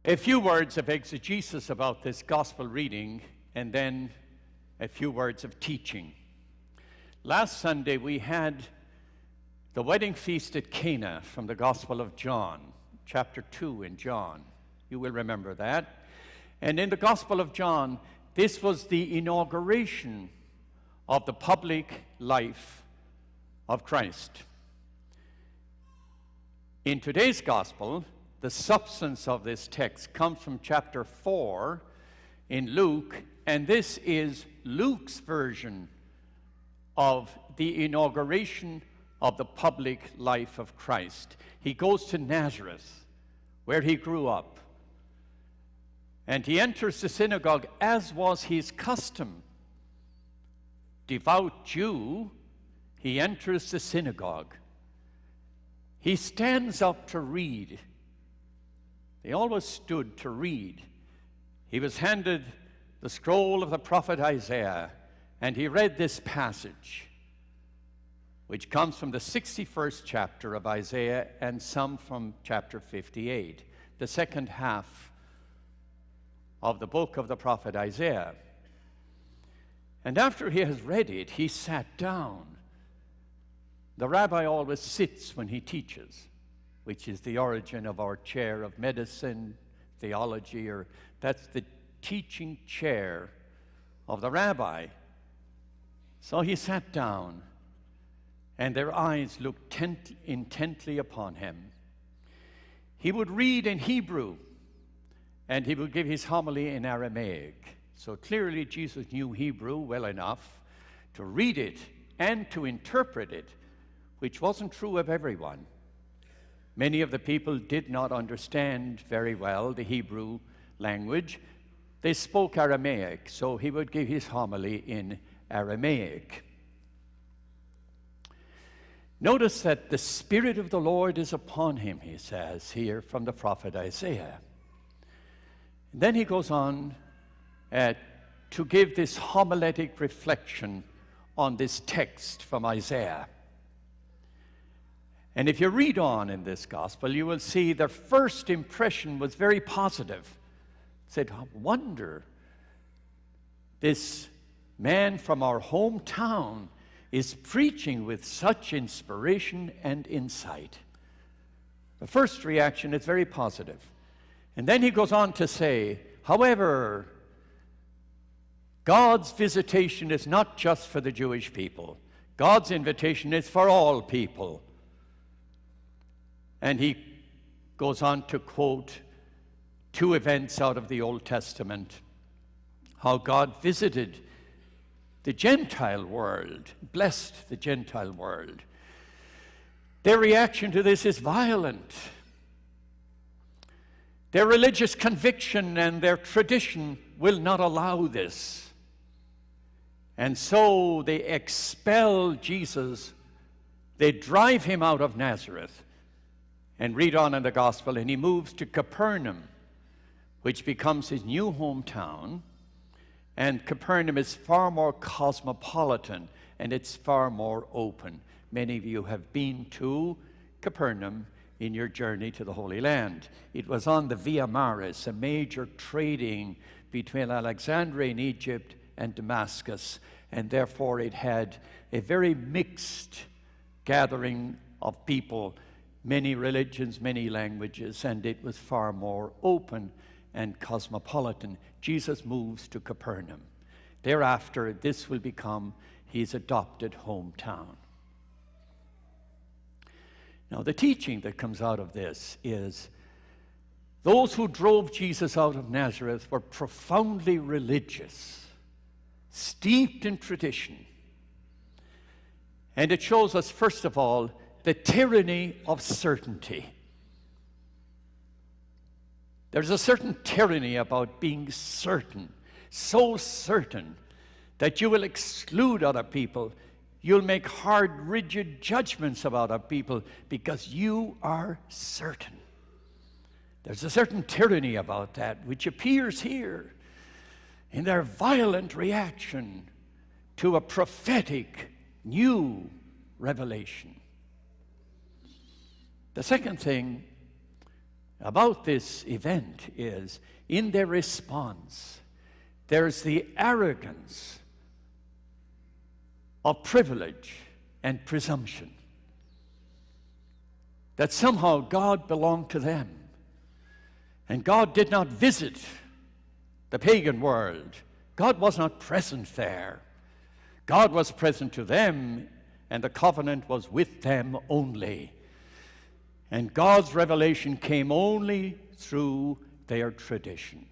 A few words of exegesis about this gospel reading, and then a few words of teaching. Last Sunday we had the wedding feast at Cana from the Gospel of John, chapter 2 in John. You will remember that. And in the Gospel of John, this was the inauguration of the public life of Christ. In today's Gospel, the substance of this text comes from chapter 4 in Luke, and this is Luke's version of the inauguration of the public life of Christ. He goes to Nazareth, where he grew up, and he enters the synagogue as was his custom. Devout Jew, he enters the synagogue. He stands up to read. They always stood to read. He was handed the scroll of the prophet Isaiah, and he read this passage, which comes from the 61st chapter of Isaiah and some from chapter 58, the second half of the book of the prophet Isaiah. And after he has read it, he sat down. The rabbi always sits when he teaches, which is the origin of our chair of medicine, theology, or that's the teaching chair of the rabbi. So he sat down, and their eyes looked intently upon him. He would read in Hebrew, and he would give his homily in Aramaic. So clearly Jesus knew Hebrew well enough to read it and to interpret it, which wasn't true of everyone. Many of the people did not understand very well the Hebrew language. They spoke Aramaic, so he would give his homily in Aramaic. Notice that the Spirit of the Lord is upon him, he says here from the prophet Isaiah. And then he goes on to give this homiletic reflection on this text from Isaiah. And if you read on in this gospel, you will see their first impression was very positive. Said, wonder, this man from our hometown is preaching with such inspiration and insight. The first reaction is very positive. And then he goes on to say, however, God's visitation is not just for the Jewish people. God's invitation is for all people. And he goes on to quote two events out of the Old Testament, how God visited the Gentile world, blessed the Gentile world. Their reaction to this is violent. Their religious conviction and their tradition will not allow this. And so they expel Jesus. They drive him out of Nazareth. And read on in the gospel, and he moves to Capernaum, which becomes his new hometown. And Capernaum is far more cosmopolitan, and it's far more open. Many of you have been to Capernaum in your journey to the Holy Land. It was on the Via Maris, a major trading between Alexandria in Egypt and Damascus, and therefore it had a very mixed gathering of people, many religions, many languages, and it was far more open and cosmopolitan. Jesus moves to Capernaum. Thereafter, this will become his adopted hometown. Now, the teaching that comes out of this is those who drove Jesus out of Nazareth were profoundly religious, steeped in tradition. And it shows us, first of all, the tyranny of certainty. There's a certain tyranny about being certain, so certain that you will exclude other people. You'll make hard, rigid judgments about other people because you are certain. There's a certain tyranny about that, which appears here in their violent reaction to a prophetic new revelation. The second thing about this event is, in their response, there's the arrogance of privilege and presumption, that somehow God belonged to them, and God did not visit the pagan world. God was not present there. God was present to them, and the covenant was with them only. And God's revelation came only through their tradition.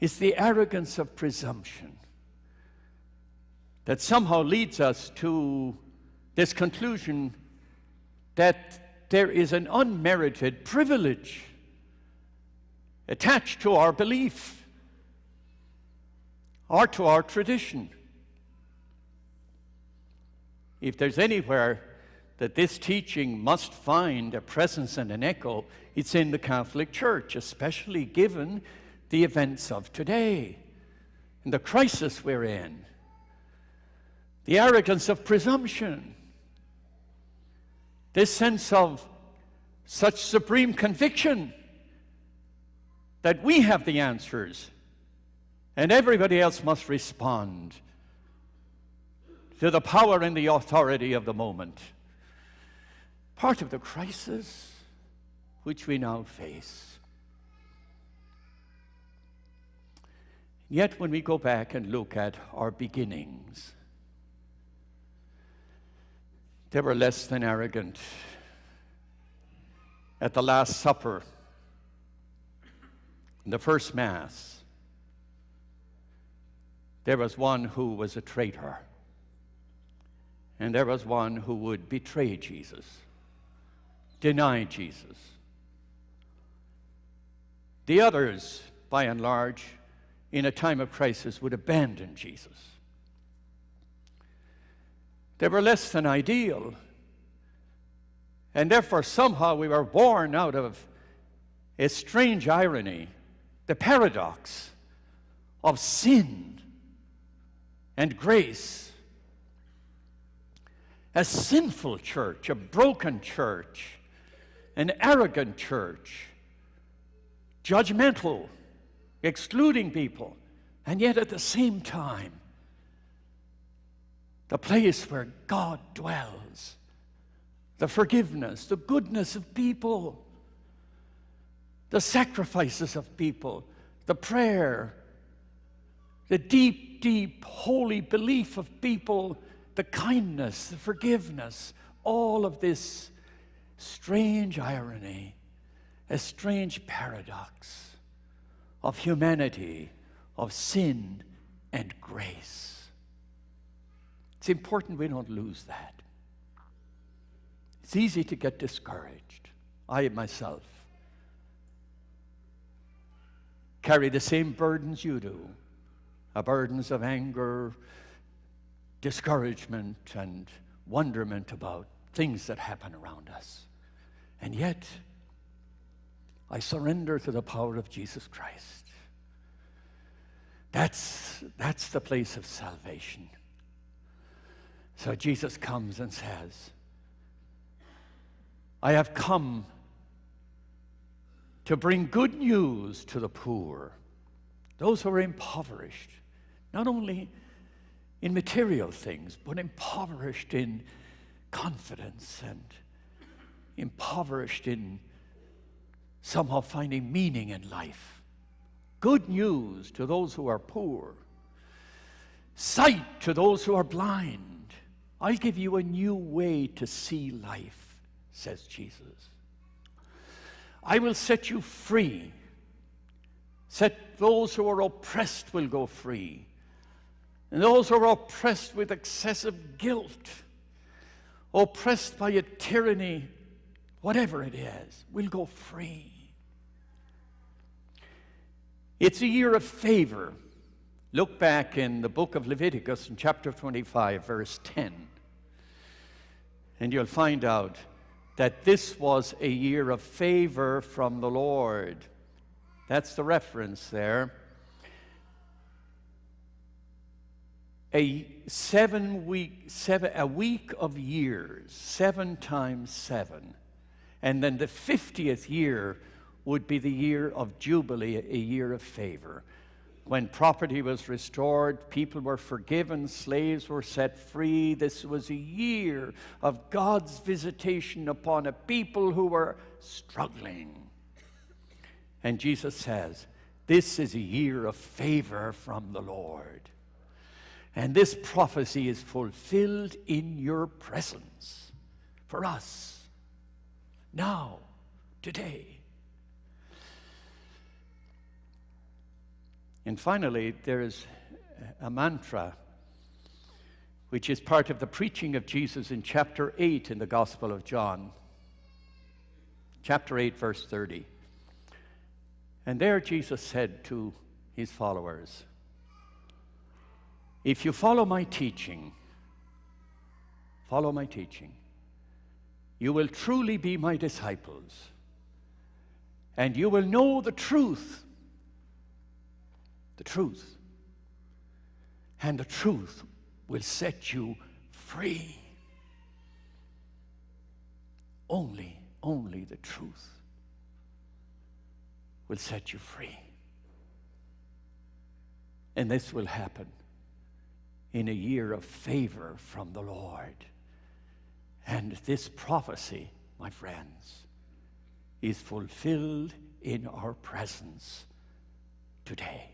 It's the arrogance of presumption that somehow leads us to this conclusion that there is an unmerited privilege attached to our belief or to our tradition. If there's anywhere that this teaching must find a presence and an echo, it's in the Catholic Church, especially given the events of today and the crisis we're in. The arrogance of presumption, this sense of such supreme conviction that we have the answers and everybody else must respond to the power and the authority of the moment. Part of the crisis which we now face. Yet when we go back and look at our beginnings, they were less than arrogant. At the Last Supper, in the first Mass, there was one who was a traitor, and there was one who would betray Jesus, deny Jesus. The others, by and large, in a time of crisis, would abandon Jesus. They were less than ideal, and therefore somehow we were born out of a strange irony, the paradox of sin and grace. A sinful church, a broken church, an arrogant church, judgmental, excluding people, and yet at the same time, the place where God dwells, the forgiveness, the goodness of people, the sacrifices of people, the prayer, the deep, deep, holy belief of people, the kindness, the forgiveness, all of this strange irony, a strange paradox of humanity, of sin and grace. It's important we don't lose that. It's easy to get discouraged. I myself carry the same burdens you do, burdens of anger, discouragement, and wonderment about things that happen around us. And yet, I surrender to the power of Jesus Christ. That's the place of salvation. So Jesus comes and says, I have come to bring good news to the poor, those who are impoverished, not only in material things, but impoverished in confidence and impoverished in somehow finding meaning in life. Good news to those who are poor. Sight to those who are blind. I'll give you a new way to see life, says Jesus. I will set you free. Those who are oppressed will go free. And those who are oppressed with excessive guilt, oppressed by a tyranny, whatever it is, will go free. It's a year of favor. Look back in the book of Leviticus in chapter 25, verse 10. And you'll find out that this was a year of favor from the Lord. That's the reference there. A week of years, 7 times 7. And then the 50th year would be the year of Jubilee, a year of favor. When property was restored, people were forgiven, slaves were set free. This was a year of God's visitation upon a people who were struggling. And Jesus says, this is a year of favor from the Lord. And this prophecy is fulfilled in your presence for us, now, today. And finally, there is a mantra which is part of the preaching of Jesus in chapter 8 in the Gospel of John. Chapter 8, verse 30. And there Jesus said to his followers, if you follow my teaching, you will truly be my disciples, and you will know the truth, and the truth will set you free. Only the truth will set you free. And this will happen in a year of favor from the Lord. And this prophecy, my friends, is fulfilled in our presence today.